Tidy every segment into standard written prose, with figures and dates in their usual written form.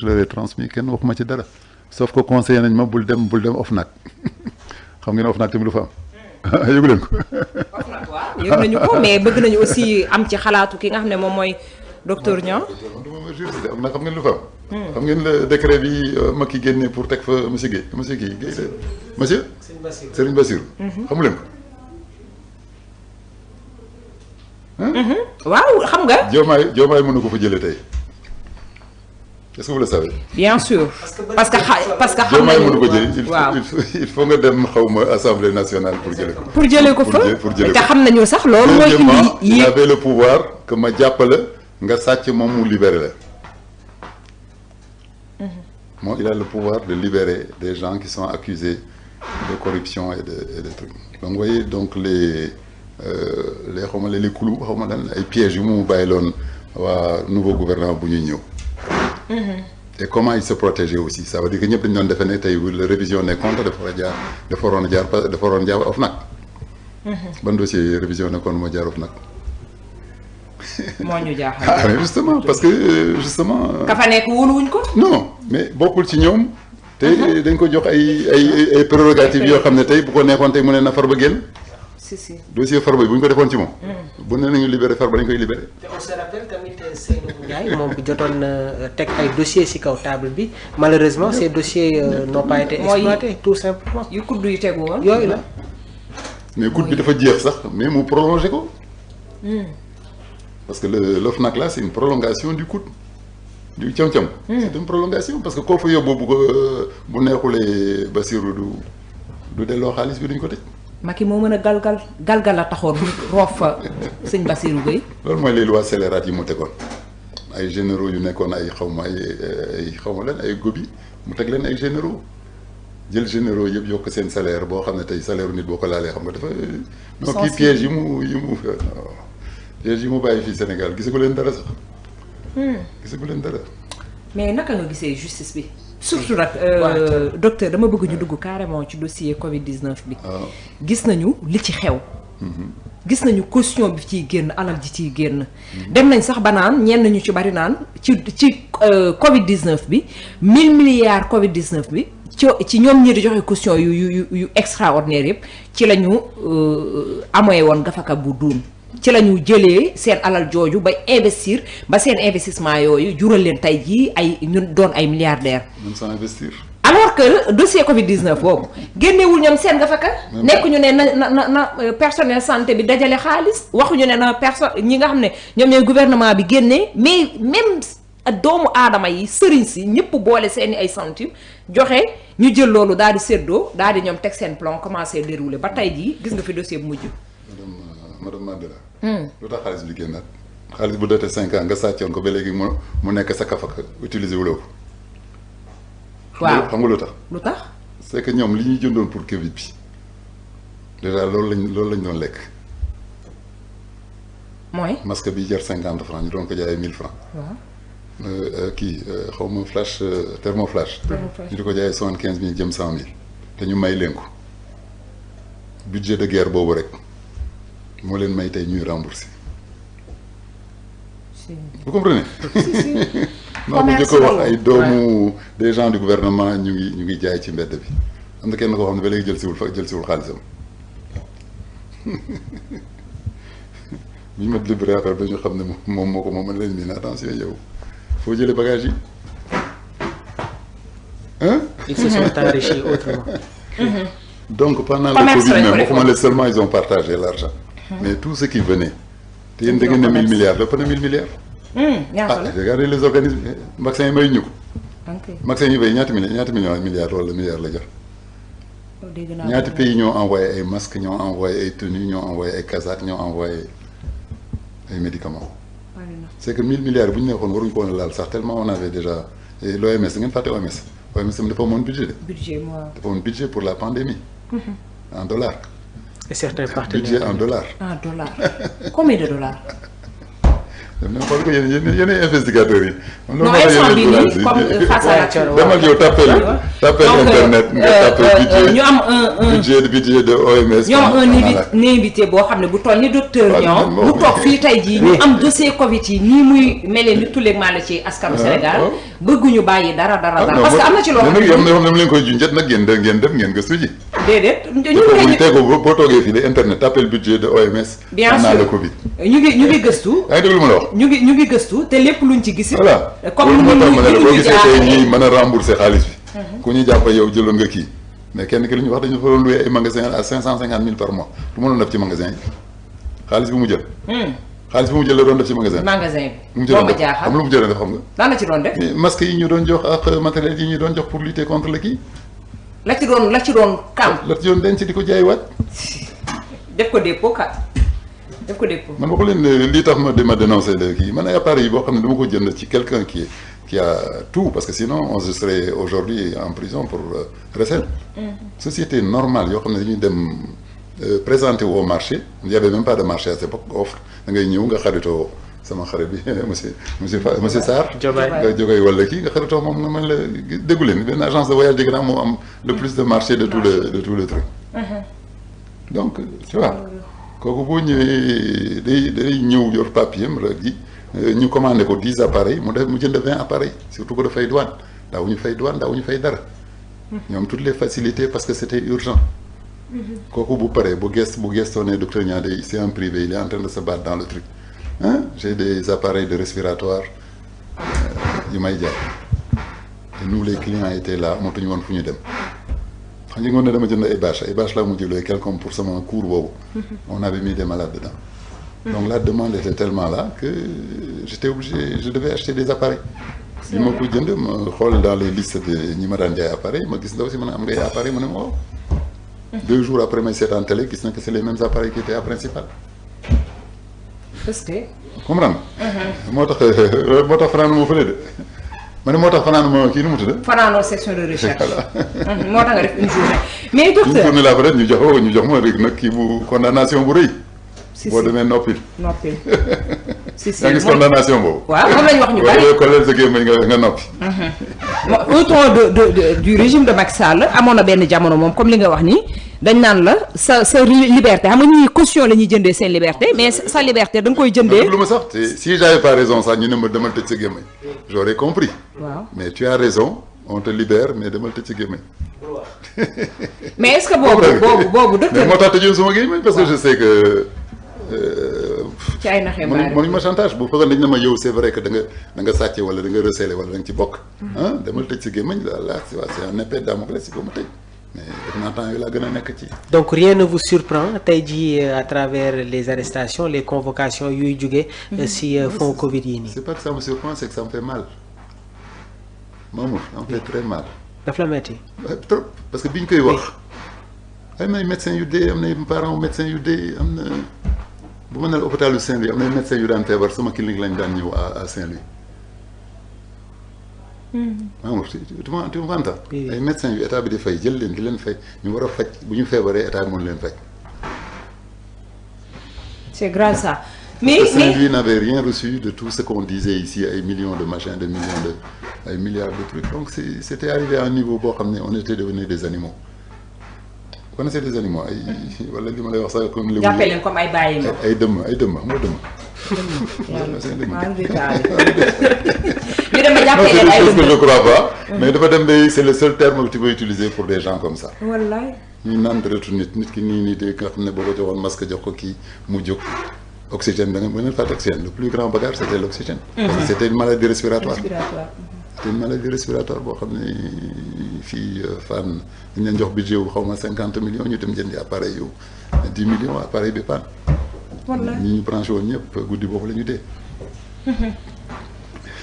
je leur ai transmis kenn waxuma ci dara sauf que conseillé nañ ma bul dem OFNAC xam ngeen OFNAC tamit lu fa am yëgu leen ko. OFNAC waaw yëg nañu ko mais bëgg nañu aussi am ci xalaatu ki nga xam ne moom mooy docteur Niang. am na xam ngeen lu fa am. xam ngeen le décret bi Macky génne pour teg fa monsieur Guèye monsieur Serigne Bassirou. xamu leen ko. waaw xam nga. Diomaye mën na ko fa jëlee tey est-ce que vous le savez. bien sûr parce que xam Diomaye mënu ko jëlee. waaw il faut nga dem xawma assemblée nationale pour jëlee ko. pour jëlee ko fa te xam nañu sax loolu mooy indi. il avait le pouvoir que ma jàppale nga sàcc moom mu libéré la. Bon, il a le pouvoir de libérer des gens qui sont accusés de corruption et de trucs. Donc vous voyez donc les xawma les clous xawma lan ay pièges yu mu bàyyi loon waa nouveau gouvernement bu ñuy ñëw. Et comment il se protégeait aussi ça veut dire que ñëpp dañu doon defe ne tey la révision des comptes dafa waroon jaar OFNAC. ban dossier révision des comptes moo jaar OFNAC. moo ñu jaaxal. ah mais justement parce que justement. ka fa nekk wóoluwuñ ko. non mais bokkul ci ñoom. te dañ ko jox ay prérogatives yoo xam ne tey bu ko neexoon tey mu ne na Farba génn. si dossier Farba bu ñu ko defoon ci moom. bu ne nañu libéré Farba dañ koy libéré. te on se rappelle tamit Seynabou Ndiaye moom jotoon na teg ay dossiers ci kaw table bi malheureusement ces dossiers n'ont pas été exploités tout simplement. yu kudd yu tegu woon. yooyu la. mais kudd bi dafa jeex sax mais mu prolongé ko. parce que l'OFNAC là c'est une prolongation du coude du cam-cam. C'est une prolongation parce que koo fa yóbbu bu neexulee Bassirou du delloo xaalis bi duñ ko tëj. Macky moo mën a galgal la taxoon roof fa sëñ Bassirou Gueye. loolu mooy les lois scélérates yi mu tegoon ay généraux yu nekkoon ay xawma leen ay gobi mu teg leen ay généraux jël généraux yëpp yokk seen salaire boo xam ne tey salaire nit boo ko laalee xam nga dafa. non kii piège yi mu bàyyi fii Sénégal gisagu leen dara sax. gisagu leen dara. mais naka nga gisee justice bi. surtout nag docteur dama bëgg ñu dugg carrément ci dossier Covid 19 bi. gis nañu li ci xew. gis nañu caution bi ciy génn alal ji ciy génn. dem nañ sax ba naan ñenn ñu ci bari naan ci Covid 19 bi 1000 milliards Covid 19 bi. ci ñoom ñi di joxe caution yu extraordinaire yëpp ci la ñu amoye woon gafaka bu duun. ci la ñu jëlee seen alal jooju ba investir ba seen investissement yooyu jural leen tey jii ay ñun doon ay milliardaires. même sans investir. alors que dossier Covid 19 boobu génnewul ñoom seen gafaka. nekkuñu ne na personnel santé bi dajale xaalis waxuñu ne na ñi nga xam ne ñoom ñooy gouvernement bi génnee mais même doomu aadama yi sëriñ si ñëpp boole seeni ay centimes joxe ñu jël loolu daal di séddoo daal di ñoom teg seen plan commencé dérouler ba tey jii gis nga fi dossier bu mujj. madame Mandela. lu tax xaalis bi génnaat xaalis bu dootee 5 ans nga sàccoon ko ba léegi mu nekk sa kafaka utiliser wuloo ko. waaw xam nga lu tax. lu tax. c'est que ñoom li ñuy jëndoon pour Covid bi déjà loolu lañ doon lekk. mooy. masque bi jar 50 francs ñu doon ko jaayee 1000 francs. waaw. xaw ma flash thermoflash. ñu di ko jaayee 75 000 jëm 100 000 te ñu may leen ko budget de guerre boobu rek. moo leen may tey ñuy rembourser. vous comprenez. maa ko jëkk wax ay doomu des gens du gouvernement ñu ngi jaay ci mbedd bi am na kenn koo xam ne ba léegi jël siwul xaalisam bi ñu ma libéré affaire ba ñu xam ne moom moo ko moom mën leen nii attention yow foo jëlee bagage yi hein. Ils se sont enrichis autrement. Donc pendant le Covid même waxuma ne seulement ils ont partagé l'argent. Mais tout ce qui venait te yéen da ngeen ne 1000 milliards lépp na 1000 milliards. Regardez les organismes vaccin yi may ñu ko. vaccin yi bay ñaata milliards wala milliards la jar. ñaata pays ñoo envoyé ay masques ñoo envoyé ay tenues ñoo envoyé ay casaques ñoo envoyé ay médicaments. C'est que 1000 milliards bu ñu nekkoon waruñu ko woon laal sax tellement on avait déjà l'OMS ngeen fàtte OMS tam dafa amoon budget de. dafa amoon budget pour la pandémie. en dollars. Et certains partenaires. Budget en dollars. En dollars. Combien de dollars? dem na xool ko yéen investigateurs yi. non instant bii nii comme face à l'actualité. demal yow tapel internet nga tapel ñu am budget de OMS. ñu am un invité boo xam ne bu toll ni docteur Niang mu toog fii tey jii ñu am dossier Covid yi nii muy melee ni tous les mal ci askanu Sénégal bëgguñu bàyyi dara parce que am na ci loo xam ne yam na leen koy junjët nag ngeen dem ngeen gëstu ji. déedéet ñu tegu boo toogee fii de internet tapel budget de OMS. bien sûr le Covid. ñu ngi gëstu. yaa ngi déglu ma la wax. ñu ngi gëstu te lépp luñ ci gis. voilà comme ni ñu boo gisee tey ñii mën a rembourser xaalis bi. ku ñu jàpp yow jëloon nga kii. mais kenn ki lu ñu wax dañu fa doon loué ay magasin à 550 000 par mois lu ma doon def ci magasin yi xaalis bi mu jël. xaalis bi mu jël la doon def ci magasin. magasin bi moo ma jaaxal am lu mu jëloon def xam nga. lan la ci doon def. masque yi ñu doon jox ak matériel yi ñu doon jox pour lutter contre le kii. la ci doon kam. la ci doon denc di ko jaaywaat. def ko dépôt ka def ko dépôt. man waxu leen lii tax ma dénoncer le kii man ay appareils yi boo xam ne dama ko jënd ci quelqu'un qui a tout parce que sinon on se serait aujourd'hui en prison pour recel. Société normale yoo xam ne dañuy dem présenter au marché il y avait même pas de marché à cette époque offre da ngay ñëw nga xaritoo sama xarit bi monsieur Sarr. nga jógee wala kii nga xaritoo moom nga mën la déggu leen benn agence de voyage dégg naa moo am le plus de marché de tout le truc. donc tu vois kooku boo ñëwee day ñëw yor papier am rek ji. ñu commandé ko 10 appareils mu jënd 20 appareils surtout que dafay douane daawuñu fay douane daawuñu fay dara. ñoom toutes les facilités parce que c'était urgent. kooku bu paree bu gestoo ne docteur Niang day c'est un privé il est en train de se battre dans le truc j'ai des appareils de respiratoire yu may jaay et nous les clients étaient là amatuñu woon fu ñu dem. xam nga ne dama jënd ay bâche la mu jëlee quelqu'un pour sama cours boobu. on avait mis des malades dedans. donc la demande était tellement là que j'étais obligé je devais acheter des appareils. bi ma ko jënd ma xool dans les listes de ñi ma daan jaay appareil ma gis ndaw si ma ne am ngay appareil ma ne ma waaw. 2 jours après may seetaan télé gis na que c'est les mêmes appareils qui étaient à principal. est-ce que. comprendre moo tax fanaan moo fële de ma ne moo tax fanaan moo kii nu mu tudd. fanaanoo section de recherche. moo tax nga def une journée. mais docteur une journée la peut-être ñu jox ma rek nag kii bu condamnation bu rëy. boo demee noppil. yaa ngi condamnation boobu. waaw moom lañ wax ñu bari boo ko sa gémmañ nga noppi. au temps du régime de Macky Sall amoon na benn jamono moom comme li nga wax nii dañ naan la sa liberté xam nga ñuy caution la ñuy jëndee seen liberté mais sa liberté da nga koy jëndee. lu ma sax te si j'avais pas raison sax ñu ne ma demal tëj sa gémmañ j'aurais compris. waaw mais tu as raison on te libère mais demal tëj sa gémmañ. mais est-ce que boobu docteur. mais moo tax tëjoon sama gémmañ parce que je sais que. ci ay naxee mbaare mënuñu ma chantage bu fekkoon dañ ne ma yow c'est vrai que da nga sàcce wala da nga recélé wala da nga ci bokk. demal tëj sa gémmañ là c'est un épée de Damoclès si ko ma tëj mais def naa temps yii laa gën a nekk ci. donc rien ne vous surprend tey jii à travers les arrestations les convocations yuy jóge si fonds Covid yi nii. c'est pas que ça me surprend c'est que ça me fait mal Mamour ça me fait très mal. daf la metti. trop parce que biñ koy wax am na ay médecins yu dee am na ay parents médecins yu dee am na. bu ma nee hôpitalu Saint-Louis am na médecins yu daan feebar sama clinique lañ daan ñëw à Saint-Louis. Mamour tu m'entends ay médecins yu état bi di fay jël leen di leen fay ñu war a faj bu ñu feebaree état bi mënu leen faj. c'est grave ça. mais Saint-Louis n'avait rien reçu de tout ce qu'on disait ici ay millions de machins de millions de ay milliards de trucs donc c'était arrivé à un niveau boo xam ne on était devenus des animaux. Vous connaissez des animaux ay wala li ma lay wax sax comme li jàppee leen comme ay bàyyi ma ay dëmm xam nga dëmm. ñu dem ba jàppee leen ay dëmm je crois pas. mais dafa dem ba c'est le seul terme que tu peux utiliser pour des gens comme ça. wallaay. ñuy naan deretu nit ki nii de nga xam ne boo ko joxoon masque jox ko kii mu jóg oxygène da nga mën a fàtte oxygène le plus grand bagage c'était l'oxygène. parce que c'était une maladie respiratoire. c'était une maladie respiratoire boo xam ne fii Fann dañ leen jox budget wu xaw ma 50 millions ñu dem jëndi appareil yu 10 millions appareil bi panne. wallaay ñi ñu branché woon ñëpp guddi boobu la ñu dee.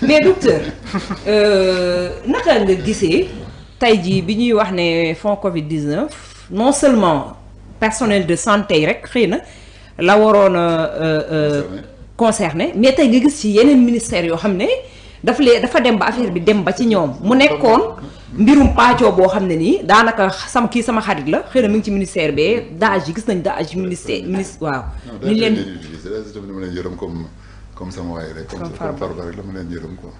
mais docteur naka nga gisee tey jii bi ñuy wax ne fonds Covid 19 non seulement personnel de santé rek xëy na la waroon a concerné mais tey nga gis ci yeneen ministères yoo xam ne dafa dem ba affaire bi dem ba ci ñoom mu nekkoon mbirum paccoo boo xam ne nii daanaka sama xarit la xëy na mi ngi ci ministère bee DAGE yi gis nañ DAGE ministre waaw. ni leen utiliser dama leen yërëm comme comme sama waay rek comme Farba rek la ma leen yërëm quoi.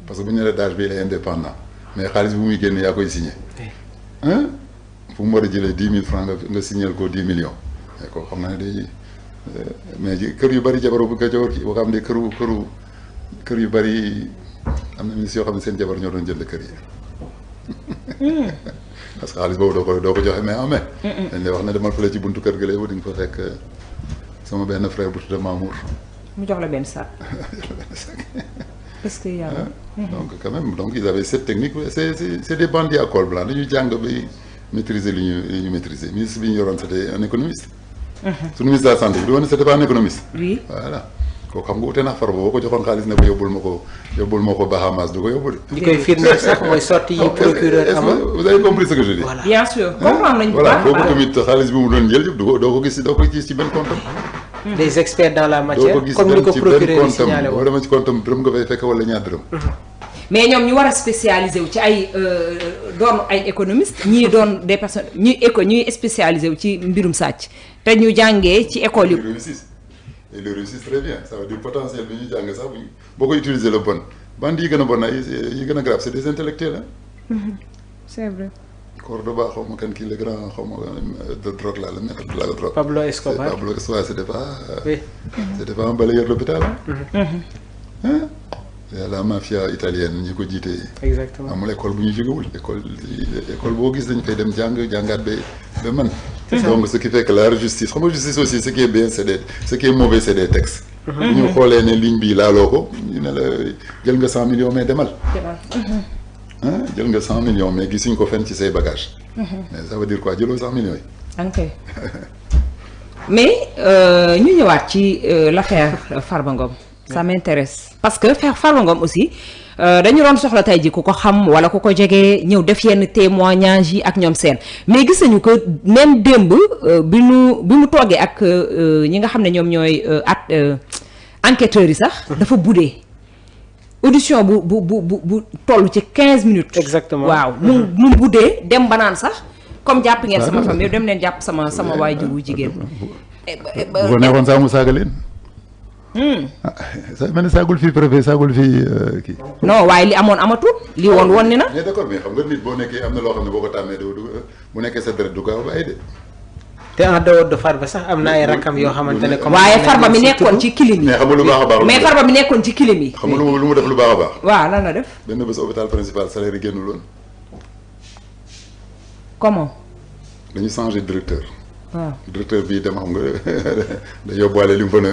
parce que bu ñu nee d'âge bi il est indépendant mais xaalis bu muy génn yaa koy signé. fu mu war a jëlee 10 000 francs nga signé ko 10 millions. mais kooku xam naa ne day mais kër yu bëri jabar bu ko jabar ki boo xam ne kër yu bëri am na ministre yoo xam ne seen jabar ñoo doon jënd kër yi. parce que xaalis boobu doo ko joxe mais en mai. dañ lay wax ne demal fële ci buntu kër ga léegi di nga fa fekk sama benn frère bu tudd Mamour. mu jox la benn sac. est-ce que yàlla. donc quand même donc ils avaient cette technique c'est des bandits à col blanc dañuy jàng bay maîtriser li ñu maîtriser ministre bi ñu yoroon c'était un économiste. suñu ministre de la santé bi du woon c'était pas un économiste. oui voilà kooku xam nga ute na Farba boo ko joxoon xaalis ne ko yóbbul ma ko Bahamas du ko yóbbu de. li koy firndeel sax mooy sortie yi procureur amoon. vous avez compris ce que je dis. voilà bien sûr comprendre nañu bu baax kooku tamit xaalis bi mu doon jël yëpp doo ko gis ci benn compte. des experts dans la matière comme ni ko procureur yi signalé woon dama ci compte dërëm nga fay fekk wala ñaar dërëm. mais ñoom ñu war a spécialisé wu ci ay doon ay économistes ñii doon des personnes ñuy spécialisé wu ci mbirum sàcc te ñu jàngee ci école yi. ils le réussissent très bien ça veut dire potentiel bi ñu jàng sax boo ko utiliser le bon bandi yi gën a bon yi gën a grave c'est des intellectuels c'est vrai. Cordoba xaw ma kan kii le grand xaw ma de drogue là le maître de la drogue. Pablo Escobar c'était pas. oui c'était pas un balayeur d'hôpital la mafia italienne ñi ko jiite. exactement amul école bu ñu jógewul école boo gis dañ fay dem jàngaat ba man. donc ce qui fait que la justice xam nga justice aussi ce qui est bien ce qui est mauvais c'est des textes. bu ñu xoolee ne ligne bii laaloo ko ñu ne la jël nga 100 millions mais demal. jël nga 100 millions mais gisuñ ko fenn ci say bagages. mais ça veut dire quoi jëloo 100 millions yi. ok mais ñu ñëwaat ci l'affaire Farba Ngom. ça m'intéresse parce que Farba Ngom aussi dañu doon soxla tey ji ku ko xam wala ku ko jege ñëw def yenn témoignages yi ak ñoom seen mais gis nañu que même démb bi mu toogee ak ñi nga xam ne ñoom ñooy enquêteurs yi sax. dafa buddee. audition bu toll ci 15 minutes. exactement waaw mu buddee dem banaan sax comme jàpp ngeen sama famille dem leen jàpp sama waajur wu jigéen. bu ko neexoon saa mu saaga leen. sa mel ne saagul fii préfet saagul fii kii. non waaye li amoon amatul li woon ni na. mais d'accord mais xam nga nit boo nekkee am na loo xam ne boo ko tàmmee bu nekkee sa deret du gaaw ba ay de. te en dehors de Farba sax am na ay rakam yoo xamante ne. comme waaye Farba mi nekkoon ci kilim yi. mais xam nga lu baax a baax. mais Farba mi nekkoon ci kilim yi. xam nga lu mu def lu baax a baax. waaw lan la def. benn bés hôpital principal salaire yi génnul woon. comment. dañu changé directeur. waaw directeur bii dem xam nga da yóbbuwaale li mu fa ne